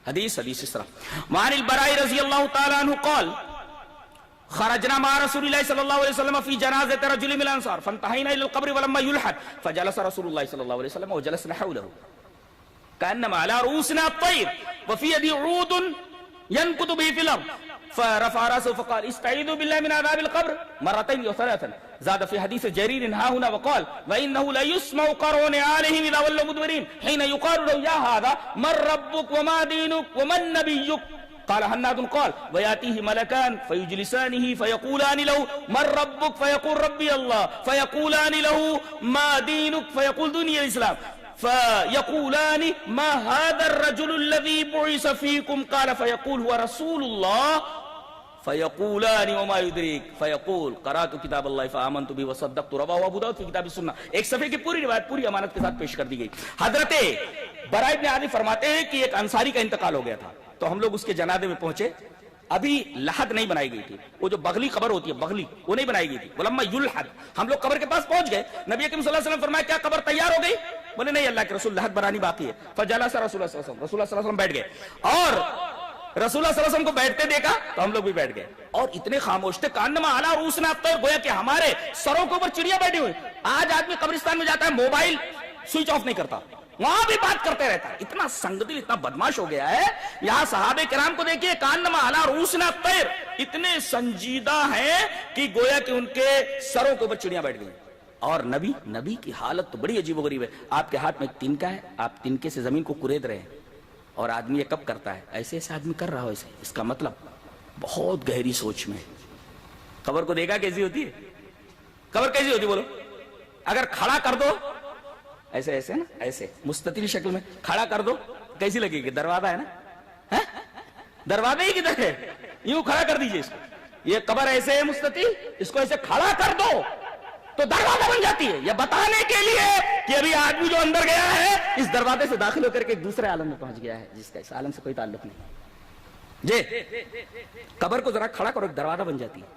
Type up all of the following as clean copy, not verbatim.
حدیث اس طرح وعن البراء رضی اللہ تعالی عنہ قال خرجنا مع رسول الله صلى الله عليه وسلم في جنازة رجل من الأنصار فانتهينا إلى القبر ولما يلحد فجلس رسول الله صلى الله عليه وسلم وجلسنا حوله كأنما على رؤوسنا الطير وفي يدي عود ينكت به في الأرض فرفع رأسه فقال استعيذوا بالله من عذاب القبر مرتين وثلاثا زاد في حديث جرير ها هنا وقال وإنه لا يسمع قرون عليهم إذا ولوا مدبرين حين يقال له يا هذا من ربك وما دينك ومن نبيك قال حناد قال وياتيه ملكان فيجلسانه فيقولان له من ربك فيقول ربي الله فيقولان له ما دينك فيقول ديني الإسلام فيقولان ما هذا الرجل الذي بعث فيكم قال فيقول هو رسول الله فيقولان وما يدريك فيقول قرأت كتاب الله فآمنت به وصدقت رواه ابو داؤد في کتاب السنہ. ایک صفحے کی پوری روایت پوری امانت کے ساتھ پیش کر دی گئی. حضرت براء بن عازب فرماتے ہیں کہ ایک انصاری کا انتقال ہو گیا تھا تو ہم لوگ اس کے جنازے میں پہنچے. ابھی لحد نہیں بنائی گئی تھی, وہ جو بغلی قبر ہوتی ہے بغلی وہ نہیں بنائی گئی تھی. ولما یلحد ہم لوگ قبر کے پاس پہنچ گئے. نبی اکرم صلی اللہ علیہ وسلم فرمایا کیا قبر تیار ہو گئی؟ بولے نہیں اللہ کے رسول لحد بنانی باقی ہے. فجلس رسول اللہ صلی اللہ علیہ وسلم بیٹھ گئے اور رسول اللہ صلی اللہ علیہ وسلم کو بیٹھتے دیکھا تو ہم لوگ بھی بیٹھ گئے اور اتنے خاموش تھے کانما علی رؤوسنا الطیر, گویا کہ ہمارے سروں کے اوپر چڑیا بیٹھی ہوئی. آج آدمی قبرستان میں جاتا ہے موبائل سوئچ آف نہیں کرتا, وہاں بھی بات کرتے رہتا ہے. اتنا سنگدل اتنا بدماش ہو گیا ہے. یہاں صحابہ کرام کو دیکھیے کانما علی رؤوسنا الطیر, اتنے سنجیدہ ہیں کہ گویا کہ ان کے سروں کے اوپر چڑیاں بیٹھ گئی. اور نبی کی حالت تو بڑی عجیب و غریب ہے. آپ کے ہاتھ میں ایک تنکا ہے, آپ تنکے سے زمین کو کورید رہے ہیں اور آدمی یہ کب کرتا ہے ایسے آدمی کر رہا ہو ایسے. اس کا مطلب بہت گہری سوچ میں. قبر کو دیکھا کیسی ہوتی ہے؟ قبر کیسی ہوتی بولو؟ اگر کھڑا کر دو ایسے نا, ایسے مستطیل شکل میں کھڑا کر دو کیسی لگے گی؟ دروازہ ہے نا, دروازہ ہی کدھر ہے, یوں کھڑا کر دیجئے اس کو. یہ قبر ایسے ہے مستطیل, اس کو ایسے کھڑا کر دو تو دروازہ بن جاتی ہے. یہ بتانے کے لیے کہ ابھی آدمی جو اندر گیا ہے اس دروازے سے داخل ہو کر کے ایک دوسرے عالم میں پہنچ گیا ہے جس کا اس عالم سے کوئی تعلق نہیں. جی قبر کو ذرا کھڑا کرو, ایک دروازہ بن جاتی ہے.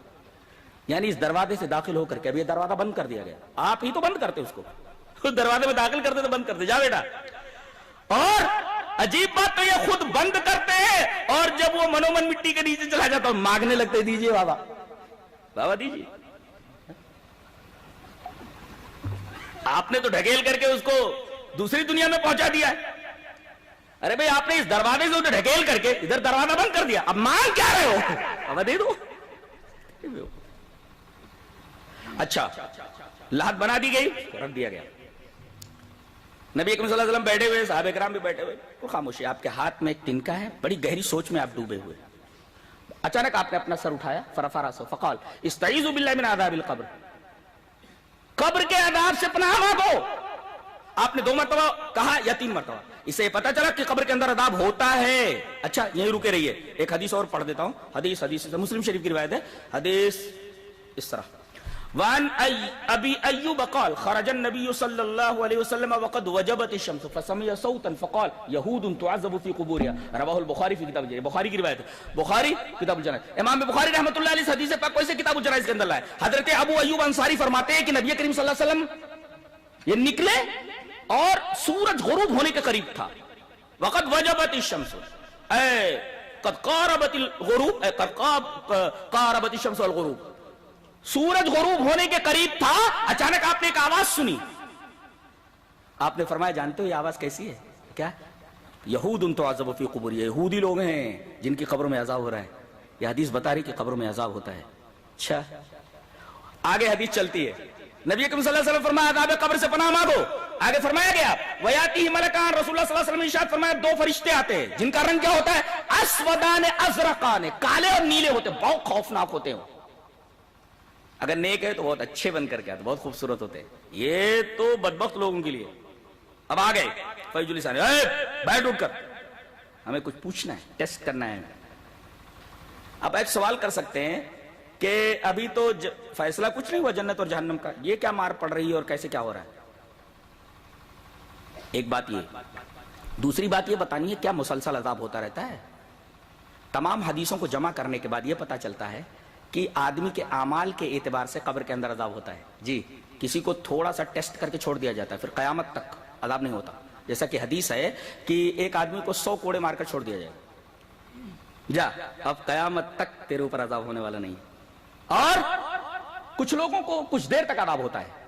یعنی اس دروازے سے داخل ہو کر کے ابھی یہ دروازہ بند کر دیا گیا, آپ ہی تو بند کرتے اس کو, دروازے میں داخل کرتے تو بند کرتے, جا بیٹا. اور عجیب بات تو یہ خود بند کرتے ہیں اور جب وہ منومن مٹی کے نیچے چلا جاتا مانگنے لگتے دیجئے بابا, بابا دیجئے. آپ نے تو ڈھکیل کر کے اس کو دوسری دنیا میں پہنچا دیا ہے. ارے بھئی آپ نے اس دروازے سے اسے ڈھکیل کر کے ادھر دروازہ بند کر دیا, اب مانگ کیا رہے ہو؟ بابا دے دو. اچھا لحد بنا دی گئی, رکھ دیا گیا. نبی اکرم صلی اللہ علیہ وسلم بیٹھے ہوئے, صحابہ کرام بھی بیٹھے ہوئے, تو خاموشی. آپ کے ہاتھ میں ایک تنکا ہے, بڑی گہری سوچ میں آپ ڈوبے ہوئے. اچانک آپ نے اپنا سر اٹھایا, فرفع رأسہ فقال استعیذوا باللہ من عذاب القبر, قبر کے عذاب سے پناہ مانگو. آپ نے 2 مرتبہ کہا یا 3 مرتبہ. اس سے یہ پتا چلا کہ قبر کے اندر عذاب ہوتا ہے. اچھا یہیں رکے رہیے, ایک حدیث اور پڑھ دیتا ہوں. حدیث مسلم شریف کی روایت ہے. حدیث اس طرح وعن ابی ایوب قال خرج النبی صلی اللہ علیہ وسلم وقد وجبت الشمس فسمع صوتا فقال یہود تعذب فی قبورها رواہ البخاری فی کتاب الجنائز. بخاری کی روایت ہے, بخاری کتاب الجنائز. امام بخاری رحمۃ اللہ علیہ حدیث پاک کو اسے کتاب الجنائز کے اندر لائے. حضرت ابو ایوب انصاری فرماتے ہیں کہ نبی کریم صلی اللہ علیہ وسلم یہ نکلے اور سورج غروب ہونے کے قریب تھا. وقد وجبت الشمس اے قد قاربت الغروب اے قد قاربت الشمس والغروب, سورج غروب ہونے کے قریب تھا. اچانک آپ نے ایک آواز سنی. آپ نے فرمایا جانتے ہو یہ آواز کیسی ہے کیا؟ یہود تعذب فی قبورہم, یہودی لوگ ہیں جن کی قبروں میں عذاب ہو رہا ہے. یہ حدیث بتا رہی کہ قبروں میں عذاب ہوتا ہے. اچھا آگے حدیث چلتی ہے. نبی اکرم صلی اللہ علیہ وسلم فرمایا عذاب قبر سے پناہ مانگو. آگے فرمایا گیا ویاتیہ ملکان, رسول اللہ صلی اللہ علیہ وسلم نے ارشاد فرمایا 2 فرشتے آتے ہیں جن کا رنگ کیا ہوتا ہے؟ اسودان ازرقان, کالے اور نیلے ہوتے ہیں, بہت خوفناک ہوتے ہیں. اگر نیک ہے تو بہت اچھے بن کر کے آتے, بہت خوبصورت ہوتے ہیں. یہ تو بدبخت لوگوں کے لیے. اب آ گئے فیجلسان, بیٹھ اٹھ کر, ہمیں کچھ پوچھنا ہے, ٹیسٹ کرنا ہے. اب ایک سوال کر سکتے ہیں کہ ابھی تو فیصلہ کچھ نہیں ہوا جنت اور جہنم کا, یہ کیا مار پڑ رہی ہے اور کیسے کیا ہو رہا ہے؟ ایک بات یہ. دوسری بات یہ بتانی ہے کیا مسلسل عذاب ہوتا رہتا ہے؟ تمام حدیثوں کو جمع کرنے کے بعد یہ پتا چلتا ہے کہ آدمی کے اعمال کے اعتبار سے قبر کے اندر عذاب ہوتا ہے. جی کسی کو تھوڑا سا ٹیسٹ کر کے چھوڑ دیا جاتا ہے, پھر قیامت تک عذاب نہیں ہوتا. جیسا کہ حدیث ہے کہ ایک آدمی کو 100 کوڑے مار کر چھوڑ دیا جائے، جا اب قیامت تک تیرے اوپر عذاب ہونے والا نہیں. اور کچھ لوگوں کو کچھ دیر تک عذاب ہوتا ہے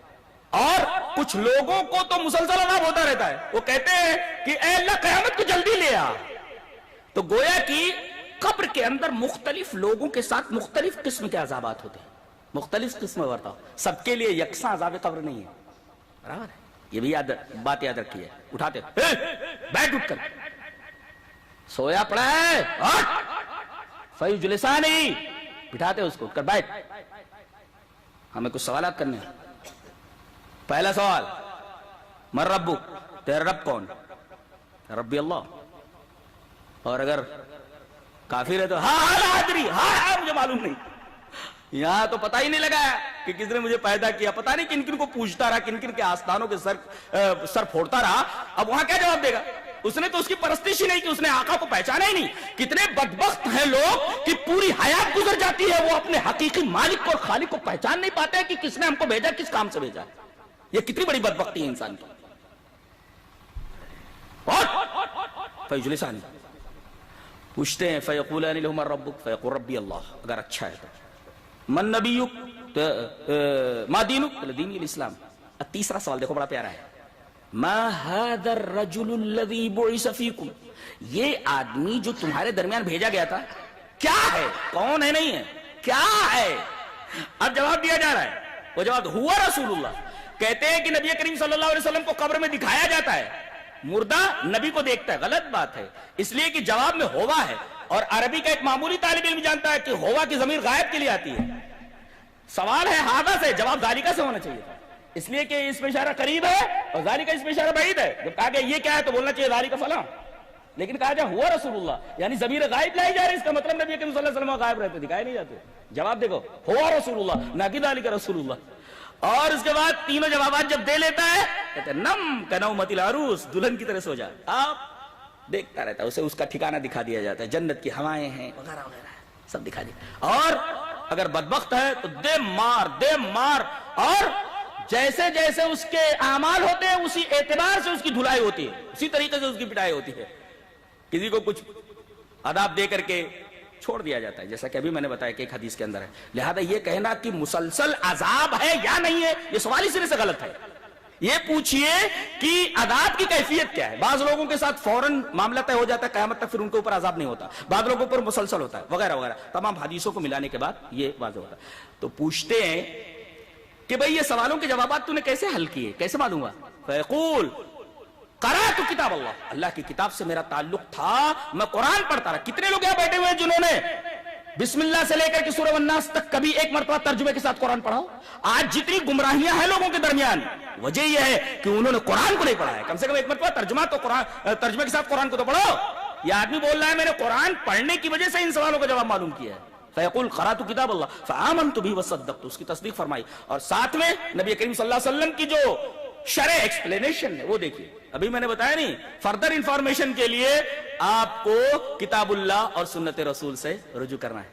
اور کچھ لوگوں کو تو مسلسل عذاب ہوتا رہتا ہے. وہ کہتے ہیں کہ اے اللہ قیامت کو جلدی لے آ. تو گویا کہ قبر کے اندر مختلف لوگوں کے ساتھ مختلف قسم کے عذابات ہوتے ہیں، مختلف قسم برتاؤ. سب کے لیے یکساں عذاب قبر نہیں ہے، برابر ہے. یہ بھی بات یاد رکھیے. اٹھاتے بیٹھ اٹھ کر، سویا پڑا ہے فیجلسانی، بٹھاتے اس کو، اٹھ کر بیٹھ، ہمیں کچھ سوالات کرنے ہیں. پہلا سوال، من ربک، تیرا رب کون؟ ربی اللہ. اور اگر کافر ہے تو ہاں لا ادری، ہاں مجھے معلوم نہیں. یہاں تو پتہ ہی نہیں لگا کہ کس نے مجھے پیدا کیا، پتہ نہیں کن کن کو پوچھتا رہا، کن کن کے آستانوں کے سر پھوڑتا رہا. اب وہاں کیا جواب دے گا؟ اس نے تو اس کی پرستش ہی نہیں کی، اس نے آقا کو پہچانا ہی نہیں. کتنے بدبخت ہیں لوگ کہ پوری حیات گزر جاتی ہے وہ اپنے حقیقی مالک اور خالق کو پہچان نہیں پاتے ہیں کہ کس نے ہم کو بھیجا، کس کام سے بھیجا. یہ کتنی بڑی بدبختی ہے انسان کی. اور فیجلسانی، پوچھتے ہیں فیقولان لهم ربک فیقول ربی اللہ. اگر اچھا ہے تو من نبیک، ما دینک، دین الاسلام. تیسرا سوال دیکھو بڑا پیارا ہے، ما هذا الرجل الذي بعث فيكم، یہ آدمی جو تمہارے درمیان بھیجا گیا تھا کیا ہے؟ کون ہے؟ نہیں ہے، کیا ہے؟ اب جواب دیا جا رہا ہے. وہ جواب ہوا رسول اللہ. کہتے ہیں کہ نبی کریم صلی اللہ علیہ وسلم کو قبر میں دکھایا جاتا ہے، مردہ نبی کو دیکھتا ہے. غلط بات ہے، اس لیے کہ جواب میں ہوا ہے. اور عربی کا ایک معمولی طالب علم جانتا ہے کہ ہوا کی ضمیر غائب کے لیے آتی ہے. سوال ہے ہاذا سے، جواب ذالکہ سے ہونا چاہیے تھا، اس لیے کہ اس میں اشارہ قریب ہے اور ذالکہ اس میں اشارہ بعید ہے. جب کہا کہ یہ کیا ہے تو بولنا چاہیے ذالکہ فلاں، لیکن کہا جائے ہوا رسول اللہ، یعنی ضمیر غائب لائی جا رہی. اس کا مطلب نبی کریم صلی اللہ علیہ وسلم غائب رہتے، دکھائے نہیں جاتے. جواب دیکھو، ہوا رسول اللہ، نہ کہ ذالکہ رسول اللہ. اور اس کے بعد تینوں جوابات جب دے لیتا ہے کہتے ہیں نم کنومت العروس، دلہن کی طرح سو جا. آپ دیکھتا رہتا ہے، اسے اس کا ٹھکانہ دکھا دیا جاتا ہے، جنت کی ہوائیں ہیں وغیرہ وغیرہ سب دکھا دیا. اور اگر بدبخت ہے تو دے مار. اور جیسے جیسے اس کے اعمال ہوتے ہیں اسی اعتبار سے اس کی دھلائی ہوتی ہے، اسی طریقے سے اس کی پٹائی ہوتی ہے. کسی کو کچھ عذاب دے کر کے چھوڑ دیا جاتا ہے، جیسا کہ ابھی میں نے بتایا کہ ایک حدیث کے اندر ہے. لہذا یہ کہنا کہ مسلسل عذاب ہے یا نہیں ہے، یہ سوال ہی سرے سے غلط ہے. یہ پوچھئے کہ عذاب کی کیفیت کیا ہے. بعض لوگوں کے ساتھ فوراً معاملہ طے ہو جاتا ہے، قیامت تک پھر ان کے اوپر عذاب نہیں ہوتا. بعض لوگوں پر مسلسل ہوتا ہے وغیرہ وغیرہ. تمام حدیثوں کو ملانے کے بعد یہ واضح ہوتا ہے. تو پوچھتے ہیں کہ بھئی یہ سوالوں کے جوابات تو نے کیسے حل کیے، کیسے معلوم ہوا؟ فیقول قرأت کتاب اللہ، اللہ کی کتاب سے میرا تعلق تھا، میں قرآن پڑھتا رہا. کتنے لوگ یہاں بیٹھے ہوئے ہیں جنہوں نے بسم اللہ سے لے کر کے سورہ والناس تک کبھی ایک مرتبہ ترجمے کے ساتھ قرآن پڑھاؤ؟ آج جتنی گمراہیاں ہیں لوگوں کے درمیان، وجہ یہ ہے کہ انہوں نے قرآن کو نہیں پڑھا ہے. کم سے کم ایک مرتبہ ترجمے کے ساتھ قرآن کو تو پڑھو. یہ آدمی بول رہا ہے میں نے قرآن پڑھنے کی وجہ سے ان سوالوں کا جواب معلوم کیا ہے. فیقول قرأت کتاب اللہ فآمنت به وصدقت، اس کی تصدیق فرمائی. اور ساتھ میں نبی کریم صلی اللہ علیہ وسلم کی جو شرح ایکسپلینیشن ہے وہ دیکھیے. ابھی میں نے بتایا نہیں، فردر انفارمیشن کے لیے آپ کو کتاب اللہ اور سنت رسول سے رجوع کرنا ہے.